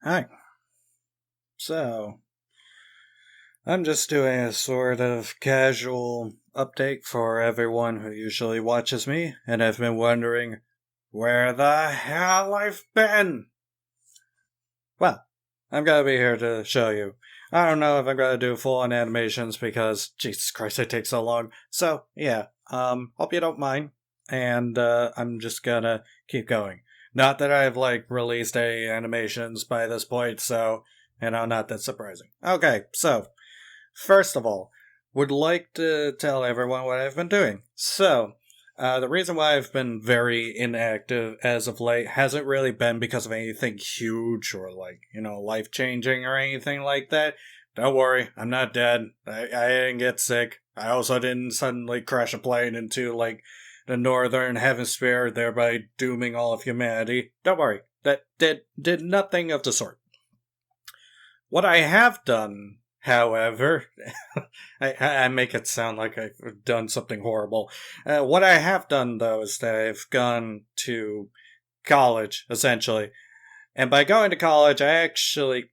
Hi. So, I'm just doing a sort of casual update for everyone who usually watches me, and I've been wondering where the hell I've been. Well, I'm gonna be here to show you. I don't know if I'm gonna do full on animations because Jesus Christ, it takes so long. So, yeah, hope you don't mind. And I'm just gonna keep going. Not that I've released any animations by this point, so not that surprising. Okay, so first of all, would like to tell everyone what I've been doing. So, the reason why I've been very inactive as of late hasn't really been because of anything huge or life changing or anything like that. Don't worry, I'm not dead. I didn't get sick. I also didn't suddenly crash a plane into the northern hemisphere, thereby dooming all of humanity. Don't worry, that did nothing of the sort. What I have done, however, I make it sound like I've done something horrible. What I have done, though, is that I've gone to college, essentially. And by going to college, I actually...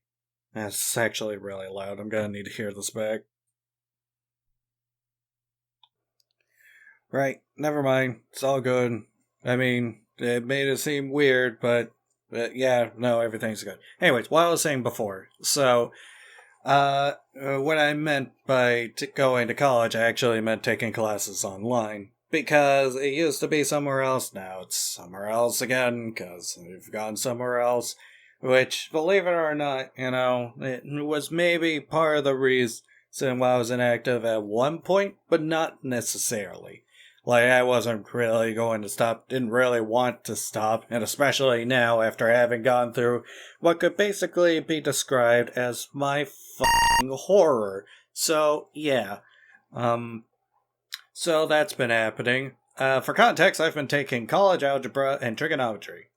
That's actually really loud. I'm gonna need to hear this back. Right, never mind. It's all good. I mean, it made it seem weird, but yeah, no, everything's good. Anyways, what I was saying before. So, what I meant by going to college, I actually meant taking classes online. Because it used to be somewhere else, now it's somewhere else again, because we've gone somewhere else. Which, believe it or not, it was maybe part of the reason why I was inactive at one point, but not necessarily. I wasn't really going to stop, didn't really want to stop, and especially now after having gone through what could basically be described as my fucking horror. So, yeah. So that's been happening. For context, I've been taking college algebra and trigonometry.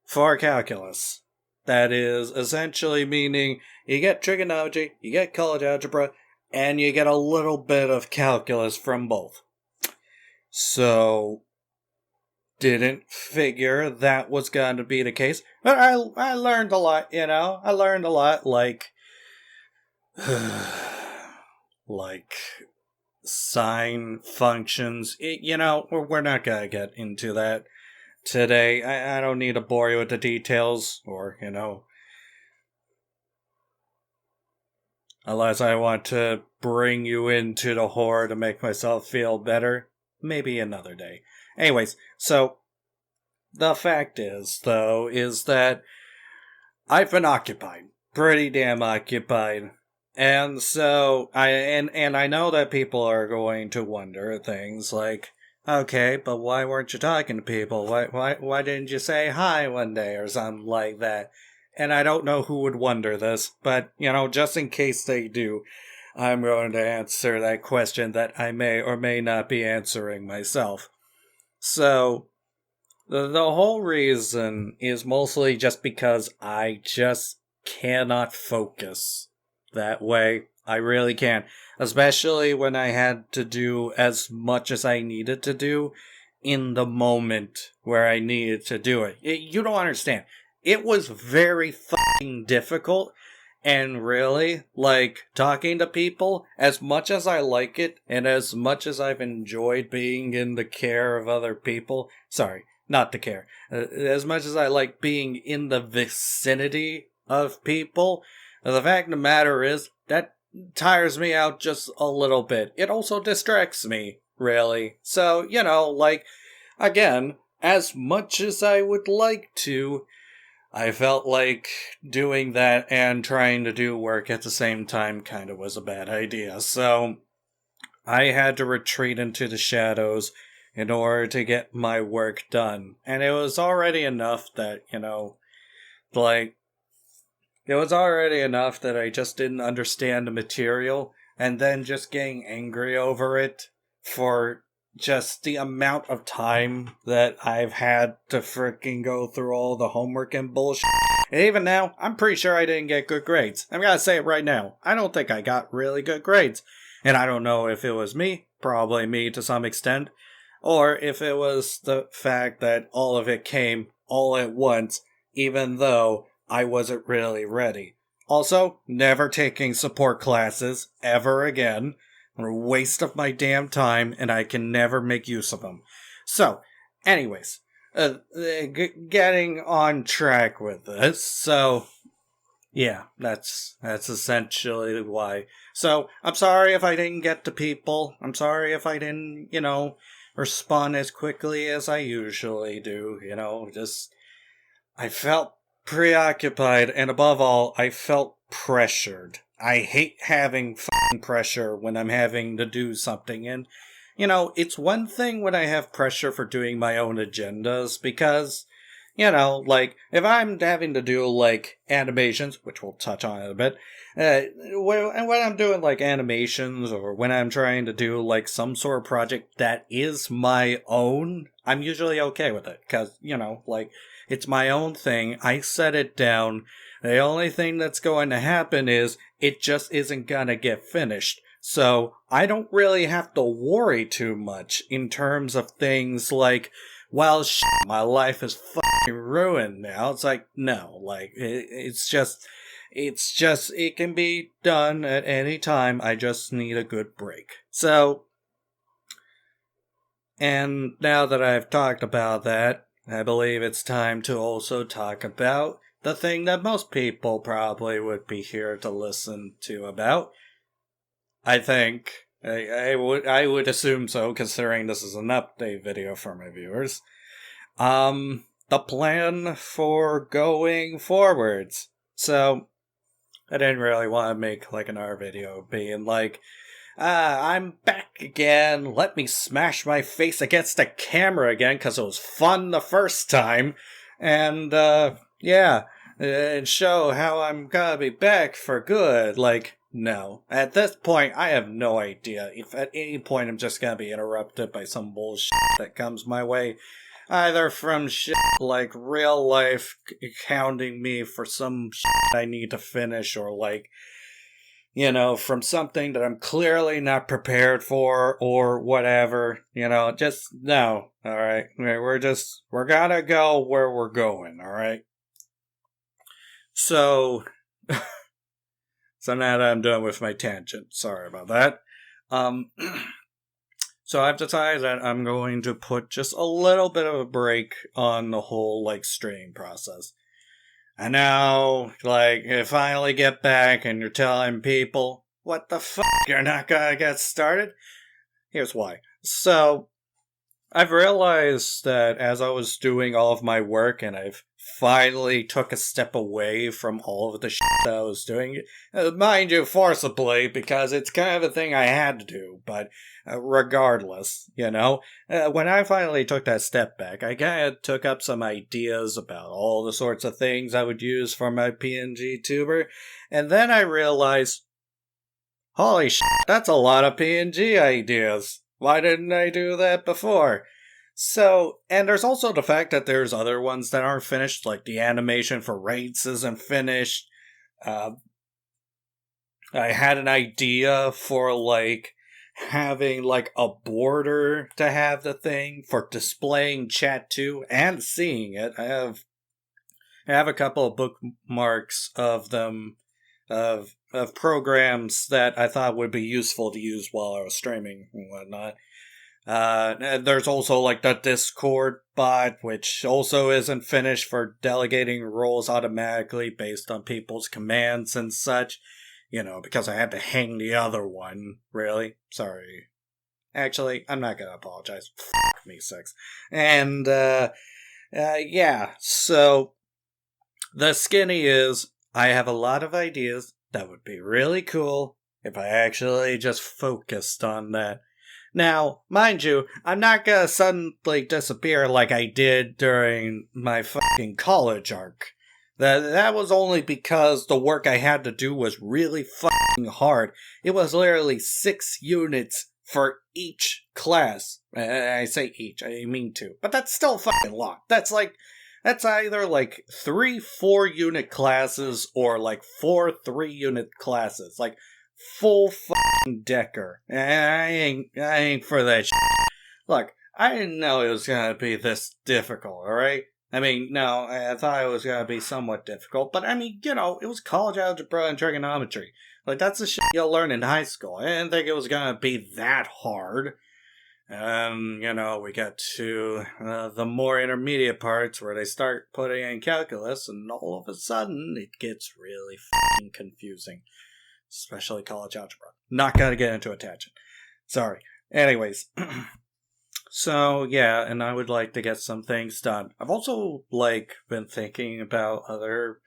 For calculus. That is essentially meaning you get trigonometry, you get college algebra, and you get a little bit of calculus from both. So, didn't figure that was going to be the case. But I learned a lot, I learned a lot, like sine functions. We're not going to get into that today. I don't need to bore you with the details, or, unless I want to bring you into the horror to make myself feel better. Maybe another day. Anyways, so the fact is, though, is that I've been occupied. Pretty damn occupied. And so I know that people are going to wonder things like, okay, but why weren't you talking to people? Why didn't you say hi one day or something like that? And I don't know who would wonder this, but just in case they do, I'm going to answer that question that I may or may not be answering myself. So, the whole reason is mostly just because I just cannot focus that way. I really can't. Especially when I had to do as much as I needed to do in the moment where I needed to do it. You don't understand. It was very fucking difficult. And really, talking to people, as much as I like it, and as much as I've enjoyed being in the care of other people, sorry, not the care, as much as I like being in the vicinity of people, the fact of the matter is, that tires me out just a little bit. It also distracts me, really. So, again, as much as I would like to, I felt like doing that and trying to do work at the same time kind of was a bad idea. So I had to retreat into the shadows in order to get my work done. And it was already enough that, it was already enough that I just didn't understand the material, and then just getting angry over it for just the amount of time that I've had to freaking go through all the homework and bullshit. And even now, I'm pretty sure I didn't get good grades. I'm gonna say it right now. I don't think I got really good grades. And I don't know if it was me, probably me to some extent, or if it was the fact that all of it came all at once, even though I wasn't really ready. Also, never taking support classes ever again. They're a waste of my damn time, and I can never make use of them. So, anyways, getting on track with this. So, yeah, that's essentially why. So, I'm sorry if I didn't get to people. I'm sorry if I didn't, respond as quickly as I usually do. Just I felt preoccupied, and above all, I felt pressured. I hate having fucking pressure when I'm having to do something, and it's one thing when I have pressure for doing my own agendas, because like, if I'm having to do, like, animations, which we'll touch on in a bit, when I'm doing, like, animations, or when I'm trying to do, like, some sort of project that is my own, I'm usually okay with it, because, like, it's my own thing, I set it down, the only thing that's going to happen is, it just isn't gonna get finished. So, I don't really have to worry too much in terms of things like, well, my life is fucking ruined now. It's like, no, like, it can be done at any time. I just need a good break. So, and now that I've talked about that, I believe it's time to also talk about the thing that most people probably would be here to listen to about. I think. I would assume so, considering this is an update video for my viewers. The plan for going forwards. So, I didn't really want to make, like, another video being like, I'm back again, let me smash my face against the camera again, because it was fun the first time, and, yeah, and show how I'm gonna be back for good. Like, no. At this point, I have no idea if at any point I'm just gonna be interrupted by some bullshit that comes my way. Either from shit like real life hounding me for some shit I need to finish, or like, from something that I'm clearly not prepared for, or whatever. Just no. Alright. We're gonna go where we're going, alright? So, so now that I'm done with my tangent, sorry about that. So I've decided that I'm going to put just a little bit of a break on the whole, like, streaming process. And now, like, you finally get back and you're telling people, what the fuck, you're not gonna get started? Here's why. So, I've realized that as I was doing all of my work, and I've finally took a step away from all of the shit that I was doing, mind you, forcibly, because it's kind of a thing I had to do, but regardless, when I finally took that step back, I kind of took up some ideas about all the sorts of things I would use for my PNG tuber, and then I realized, holy shit, that's a lot of PNG ideas. Why didn't I do that before? So, and there's also the fact that there's other ones that aren't finished, like the animation for Raids isn't finished. I had an idea for, like, having, like, a border to have the thing for displaying chat to and seeing it. I have a couple of bookmarks of them, of programs that I thought would be useful to use while I was streaming and whatnot. There's also, like, the Discord bot, which also isn't finished, for delegating roles automatically based on people's commands and such. Because I had to hang the other one. Really? Sorry. Actually, I'm not gonna apologize. Fuck me, sex. And, yeah, so, the skinny is, I have a lot of ideas that would be really cool if I actually just focused on that. Now, mind you, I'm not gonna suddenly disappear like I did during my fucking college arc. That was only because the work I had to do was really fucking hard. It was literally 6 units for each class. I say each, I mean 2. But that's still fucking a lot. That's either like 3 4-unit classes, or like 4 3-unit classes. Like, full fucking decker. I ain't for that shit. Look, I didn't know it was gonna be this difficult, alright? I mean, no, I thought it was going to be somewhat difficult, but I mean, it was college algebra and trigonometry. Like, that's the shit you'll learn in high school. I didn't think it was going to be that hard. And, we get to the more intermediate parts where they start putting in calculus, and all of a sudden, it gets really fucking confusing. Especially college algebra. Not going to get into a tangent. Sorry. Anyways. So, yeah, and I would like to get some things done. I've also, been thinking about other,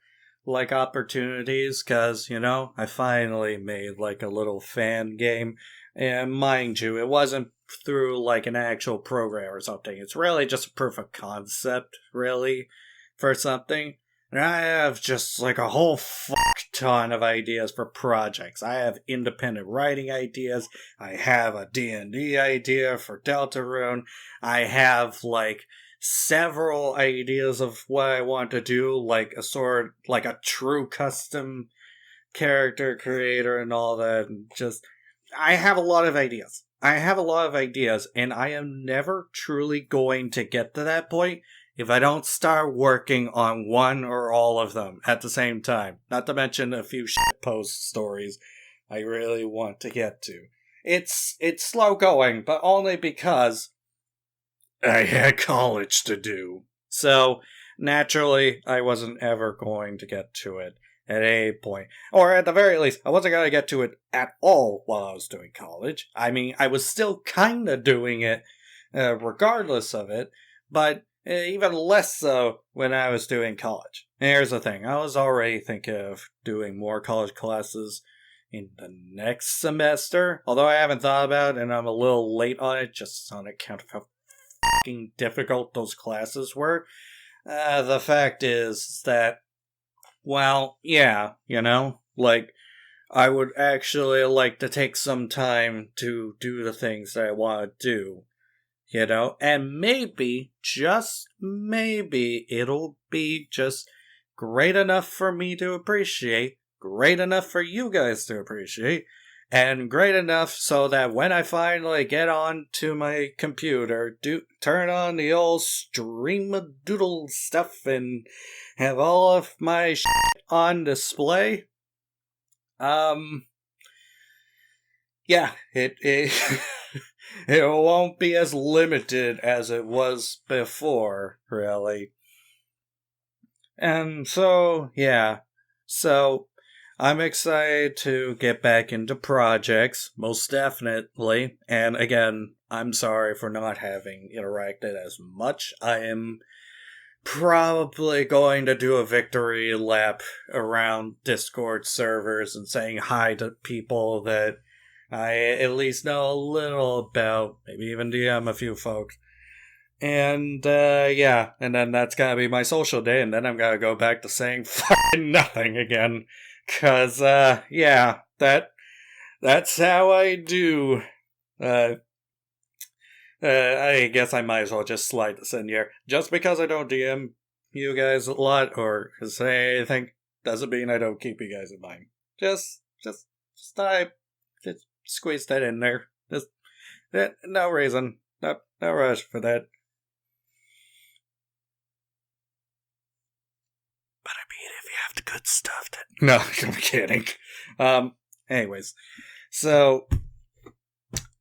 opportunities, because, I finally made, a little fan game. And mind you, it wasn't through, an actual program or something. It's really just a proof of concept, really, for something. And I have just, a whole fuck ton of ideas for projects. I have independent writing ideas. I have a D&D idea for Deltarune. I have, several ideas of what I want to do, a true custom character creator and all that. And I have a lot of ideas. And I am never truly going to get to that point if I don't start working on one or all of them at the same time. Not to mention a few shitpost stories I really want to get to. It's slow going, but only because I had college to do. So, naturally, I wasn't ever going to get to it at any point. Or at the very least, I wasn't going to get to it at all while I was doing college. I mean, I was still kind of doing it regardless of it, but even less so when I was doing college. And here's the thing, I was already thinking of doing more college classes in the next semester, although I haven't thought about it and I'm a little late on it just on account of how fucking difficult those classes were. The fact is that, well, yeah, I would actually like to take some time to do the things that I want to do. And maybe, just maybe, it'll be just great enough for me to appreciate, great enough for you guys to appreciate, and great enough so that when I finally get on to my computer, turn on the old stream of doodle stuff and have all of my shit on display, yeah, it it won't be as limited as it was before, really. And so, yeah. So, I'm excited to get back into projects, most definitely. And again, I'm sorry for not having interacted as much. I am probably going to do a victory lap around Discord servers and saying hi to people that I at least know a little about, maybe even DM a few folks. And, yeah, and then that's gotta be my social day, and then I'm gonna go back to saying fucking nothing again. Cause, yeah, that's how I do. I guess I might as well just slide this in here. Just because I don't DM you guys a lot, or say anything, doesn't mean I don't keep you guys in mind. Just I just squeeze that in there. Just no reason. No rush for that. But I mean, if you have the good stuff, then no, I'm kidding. Anyways, so,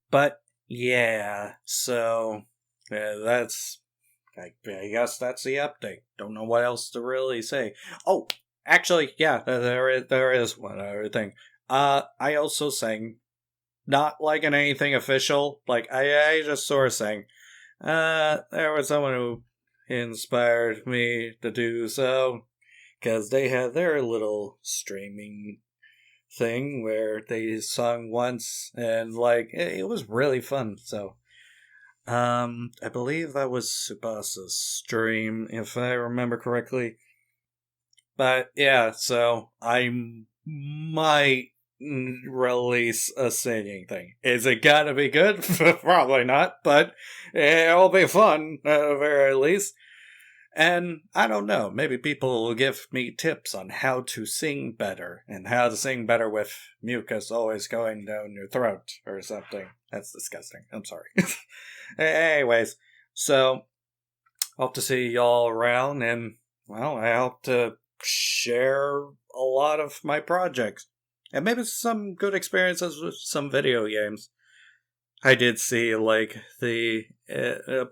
but yeah, so that's. I guess that's the update. Don't know what else to really say. Oh, actually, yeah, there is one other thing. I also sang, not like in anything official. I just sort of sang. There was someone who inspired me to do so, because they had their little streaming thing where they sung once, and it was really fun. So, I believe that was Subasa's stream, if I remember correctly. But yeah, so I might release a singing thing. Is it gonna be good? Probably not, but it'll be fun, at the very least. And I don't know, maybe people will give me tips on how to sing better, and how to sing better with mucus always going down your throat, or something. That's disgusting. I'm sorry. Anyways, so Hope to see y'all around, and, well, I hope to share a lot of my projects. And maybe some good experiences with some video games. I did see, like, the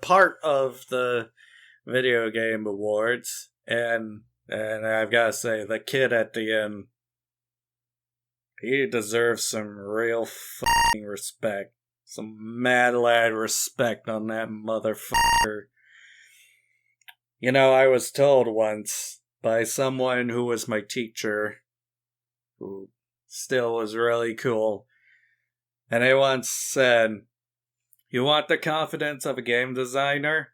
part of the video game awards, and I've got to say, the kid at the end, he deserves some real fucking respect. Some mad lad respect on that motherfucker. You know, I was told once by someone who was my teacher, who still was really cool, and they once said, "You want the confidence of a game designer?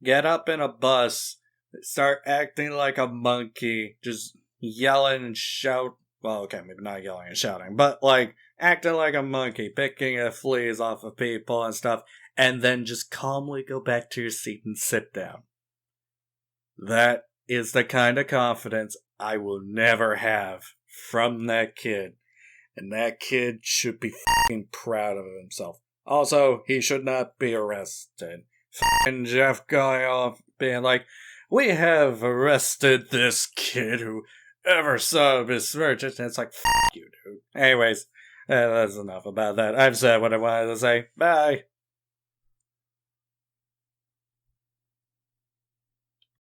Get up in a bus, start acting like a monkey, just yelling and shout. Well, okay, maybe not yelling and shouting, but like acting like a monkey, picking fleas off of people and stuff, and then just calmly go back to your seat and sit down." That is the kind of confidence I will never have from that kid. And that kid should be fucking proud of himself. Also, he should not be arrested. Fucking Jeff going off being like, "We have arrested this kid who ever saw misfortune." It's like, fuck you, dude. Anyways, that's enough about that. I've said what I wanted to say. Bye.